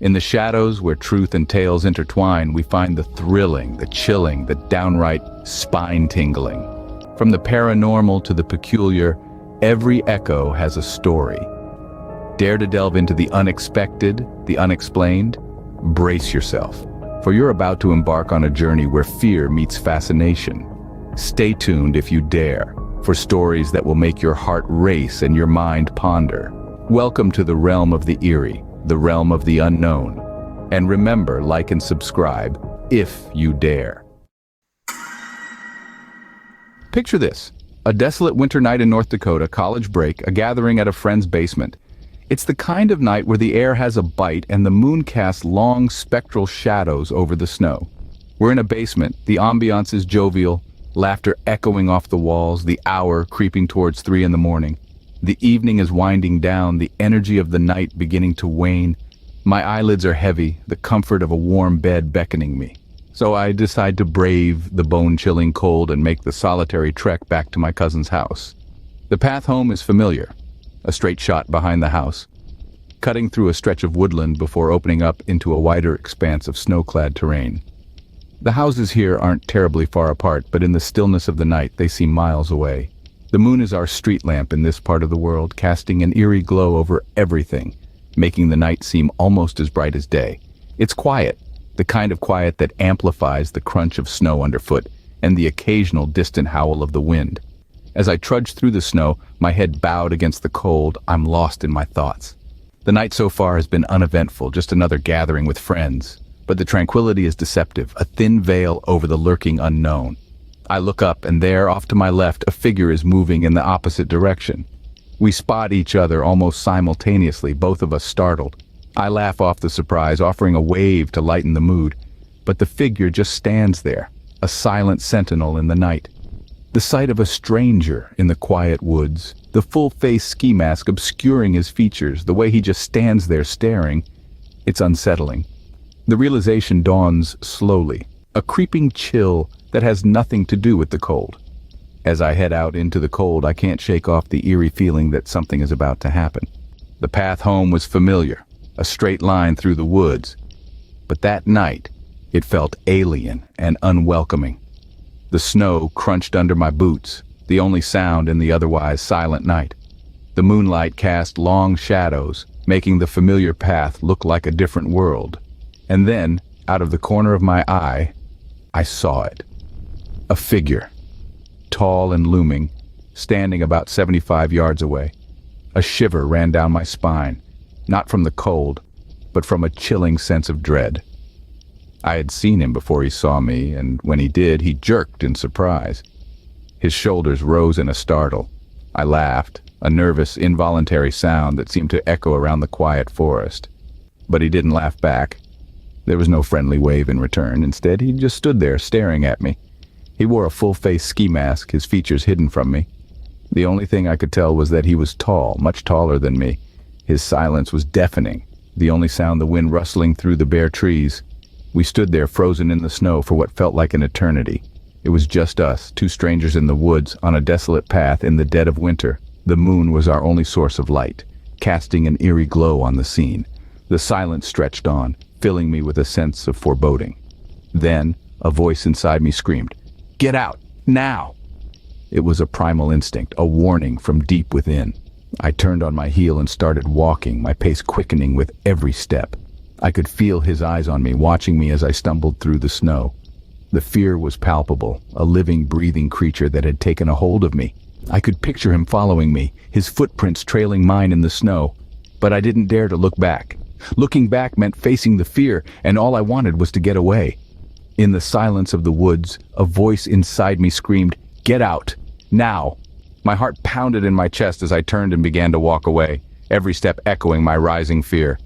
In the shadows where truth and tales intertwine, we find the thrilling, the chilling, the downright spine-tingling. From the paranormal to the peculiar, every echo has a story. Dare to delve into the unexpected, the unexplained? Brace yourself, for you're about to embark on a journey where fear meets fascination. Stay tuned if you dare, for stories that will make your heart race and your mind ponder. Welcome to the realm of the eerie, the realm of the unknown. And remember, like and subscribe, if you dare. Picture this, a desolate winter night in North Dakota, college break, a gathering at a friend's basement. It's the kind of night where the air has a bite and the moon casts long spectral shadows over the snow. We're in a basement, the ambiance is jovial, laughter echoing off the walls, the hour creeping towards 3 in the morning. The evening is winding down, the energy of the night beginning to wane. My eyelids are heavy, the comfort of a warm bed beckoning me. So I decide to brave the bone-chilling cold and make the solitary trek back to my cousin's house. The path home is familiar. A straight shot behind the house, cutting through a stretch of woodland before opening up into a wider expanse of snow-clad terrain. The houses here aren't terribly far apart, but in the stillness of the night they seem miles away. The moon is our street lamp in this part of the world, casting an eerie glow over everything, making the night seem almost as bright as day. It's quiet, the kind of quiet that amplifies the crunch of snow underfoot and the occasional distant howl of the wind. As I trudge through the snow, my head bowed against the cold, I'm lost in my thoughts. The night so far has been uneventful, just another gathering with friends. But the tranquility is deceptive, a thin veil over the lurking unknown. I look up, and there, off to my left, a figure is moving in the opposite direction. We spot each other almost simultaneously, both of us startled. I laugh off the surprise, offering a wave to lighten the mood. But the figure just stands there, a silent sentinel in the night. The sight of a stranger in the quiet woods, the full-face ski mask obscuring his features, the way he just stands there staring, it's unsettling. The realization dawns slowly, a creeping chill that has nothing to do with the cold. As I head out into the cold, I can't shake off the eerie feeling that something is about to happen. The path home was familiar, a straight line through the woods. But that night, it felt alien and unwelcoming. The snow crunched under my boots, the only sound in the otherwise silent night. The moonlight cast long shadows, making the familiar path look like a different world. And then, out of the corner of my eye, I saw it. A figure, tall and looming, standing about 75 yards away. A shiver ran down my spine, not from the cold, but from a chilling sense of dread. I had seen him before he saw me, and when he did, he jerked in surprise. His shoulders rose in a startle. I laughed, a nervous, involuntary sound that seemed to echo around the quiet forest. But he didn't laugh back. There was no friendly wave in return. Instead, he just stood there, staring at me. He wore a full-face ski mask, his features hidden from me. The only thing I could tell was that he was tall, much taller than me. His silence was deafening, the only sound the wind rustling through the bare trees. We stood there frozen in the snow for what felt like an eternity. It was just us, two strangers in the woods, on a desolate path in the dead of winter. The moon was our only source of light, casting an eerie glow on the scene. The silence stretched on, filling me with a sense of foreboding. Then, a voice inside me screamed, "Get out, now!" It was a primal instinct, a warning from deep within. I turned on my heel and started walking, my pace quickening with every step. I could feel his eyes on me, watching me as I stumbled through the snow. The fear was palpable, a living, breathing creature that had taken a hold of me. I could picture him following me, his footprints trailing mine in the snow. But I didn't dare to look back. Looking back meant facing the fear, and all I wanted was to get away. In the silence of the woods, a voice inside me screamed, "Get out, now!" My heart pounded in my chest as I turned and began to walk away, every step echoing my rising fear.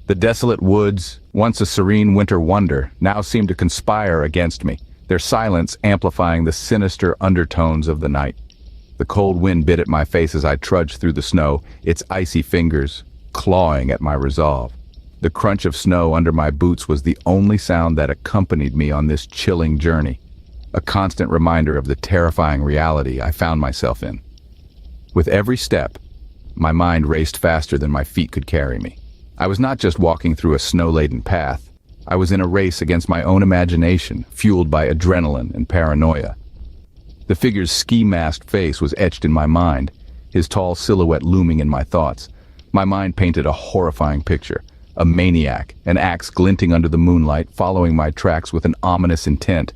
The desolate woods, once a serene winter wonder, now seemed to conspire against me, their silence amplifying the sinister undertones of the night. The cold wind bit at my face as I trudged through the snow, its icy fingers clawing at my resolve. The crunch of snow under my boots was the only sound that accompanied me on this chilling journey, a constant reminder of the terrifying reality I found myself in. With every step, my mind raced faster than my feet could carry me. I was not just walking through a snow-laden path. I was in a race against my own imagination, fueled by adrenaline and paranoia. The figure's ski-masked face was etched in my mind, his tall silhouette looming in my thoughts. My mind painted a horrifying picture. A maniac, an axe glinting under the moonlight, following my tracks with an ominous intent.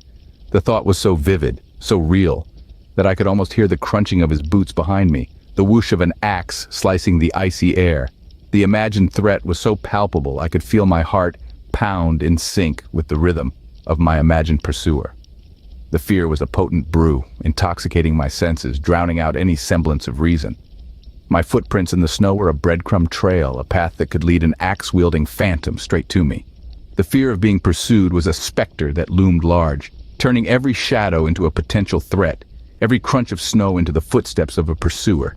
The thought was so vivid, so real, that I could almost hear the crunching of his boots behind me, the whoosh of an axe slicing the icy air. The imagined threat was so palpable I could feel my heart pound in sync with the rhythm of my imagined pursuer. The fear was a potent brew, intoxicating my senses, drowning out any semblance of reason. My footprints in the snow were a breadcrumb trail, a path that could lead an axe-wielding phantom straight to me. The fear of being pursued was a specter that loomed large, turning every shadow into a potential threat, every crunch of snow into the footsteps of a pursuer.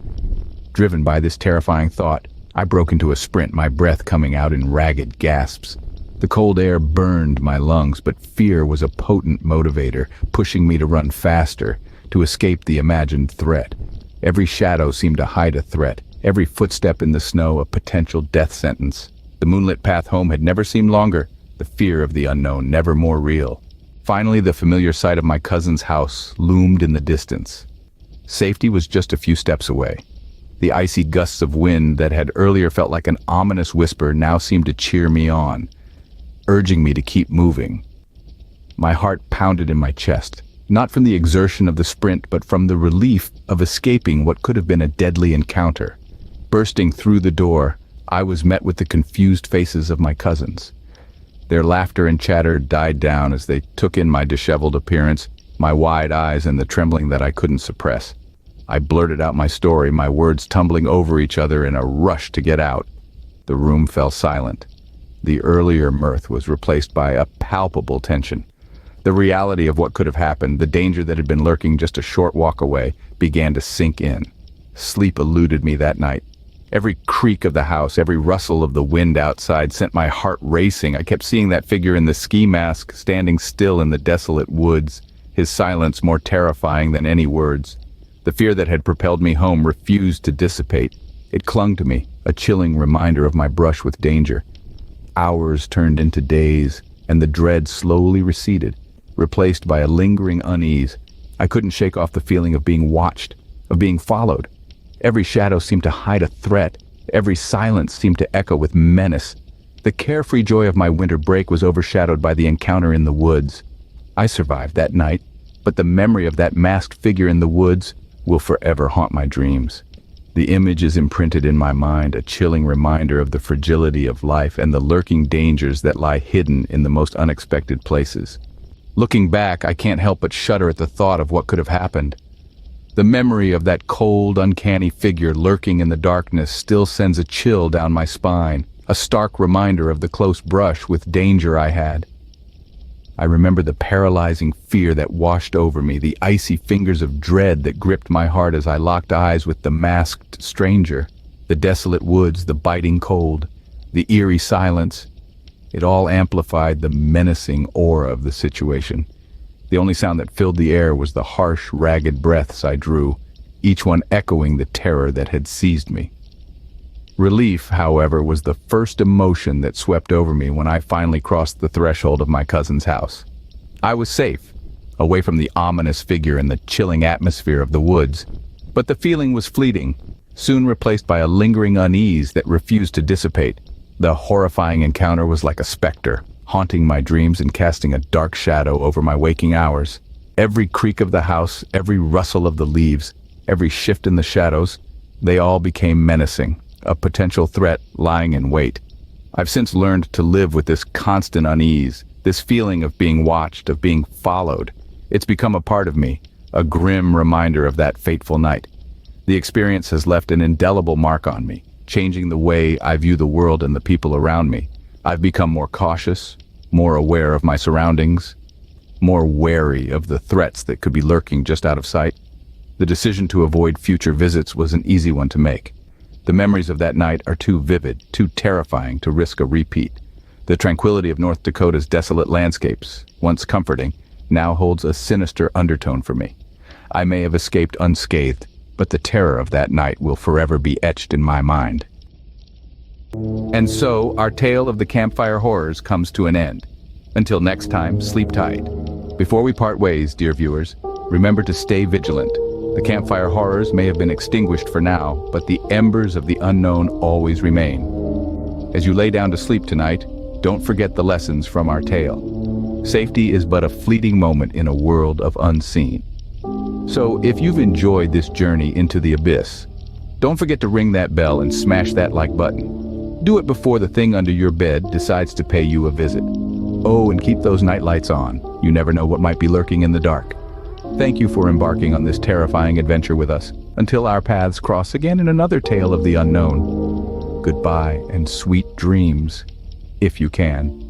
Driven by this terrifying thought, I broke into a sprint, my breath coming out in ragged gasps. The cold air burned my lungs, but fear was a potent motivator, pushing me to run faster, to escape the imagined threat. Every shadow seemed to hide a threat, every footstep in the snow a potential death sentence. The moonlit path home had never seemed longer, the fear of the unknown never more real. Finally, the familiar sight of my cousin's house loomed in the distance. Safety was just a few steps away. The icy gusts of wind that had earlier felt like an ominous whisper now seemed to cheer me on, urging me to keep moving. My heart pounded in my chest, not from the exertion of the sprint, but from the relief of escaping what could have been a deadly encounter. Bursting through the door, I was met with the confused faces of my cousins. Their laughter and chatter died down as they took in my disheveled appearance, my wide eyes, and the trembling that I couldn't suppress. I blurted out my story, my words tumbling over each other in a rush to get out. The room fell silent. The earlier mirth was replaced by a palpable tension. The reality of what could have happened, the danger that had been lurking just a short walk away, began to sink in. Sleep eluded me that night. Every creak of the house, every rustle of the wind outside sent my heart racing. I kept seeing that figure in the ski mask, standing still in the desolate woods, his silence more terrifying than any words. The fear that had propelled me home refused to dissipate. It clung to me, a chilling reminder of my brush with danger. Hours turned into days, and the dread slowly receded, replaced by a lingering unease. I couldn't shake off the feeling of being watched, of being followed. Every shadow seemed to hide a threat. Every silence seemed to echo with menace. The carefree joy of my winter break was overshadowed by the encounter in the woods. I survived that night, but the memory of that masked figure in the woods will forever haunt my dreams. The image is imprinted in my mind, a chilling reminder of the fragility of life and the lurking dangers that lie hidden in the most unexpected places. Looking back, I can't help but shudder at the thought of what could have happened. The memory of that cold, uncanny figure lurking in the darkness still sends a chill down my spine, a stark reminder of the close brush with danger I had. I remember the paralyzing fear that washed over me, the icy fingers of dread that gripped my heart as I locked eyes with the masked stranger, the desolate woods, the biting cold, the eerie silence. It all amplified the menacing aura of the situation. The only sound that filled the air was the harsh, ragged breaths I drew, each one echoing the terror that had seized me. Relief, however, was the first emotion that swept over me when I finally crossed the threshold of my cousin's house. I was safe, away from the ominous figure and the chilling atmosphere of the woods, but the feeling was fleeting, soon replaced by a lingering unease that refused to dissipate. The horrifying encounter was like a specter, haunting my dreams and casting a dark shadow over my waking hours. Every creak of the house, every rustle of the leaves, every shift in the shadows, they all became menacing, a potential threat lying in wait. I've since learned to live with this constant unease, this feeling of being watched, of being followed. It's become a part of me, a grim reminder of that fateful night. The experience has left an indelible mark on me, changing the way I view the world and the people around me. I've become more cautious, more aware of my surroundings, more wary of the threats that could be lurking just out of sight. The decision to avoid future visits was an easy one to make. The memories of that night are too vivid, too terrifying to risk a repeat. The tranquility of North Dakota's desolate landscapes, once comforting, now holds a sinister undertone for me. I may have escaped unscathed, but the terror of that night will forever be etched in my mind. And so, our tale of the campfire horrors comes to an end. Until next time, sleep tight. Before we part ways, dear viewers, remember to stay vigilant. The campfire horrors may have been extinguished for now, but the embers of the unknown always remain. As you lay down to sleep tonight, don't forget the lessons from our tale. Safety is but a fleeting moment in a world of unseen. So, if you've enjoyed this journey into the abyss, don't forget to ring that bell and smash that like button. Do it before the thing under your bed decides to pay you a visit. Oh, and keep those night lights on. You never know what might be lurking in the dark. Thank you for embarking on this terrifying adventure with us. Until our paths cross again in another tale of the unknown. Goodbye and sweet dreams, if you can.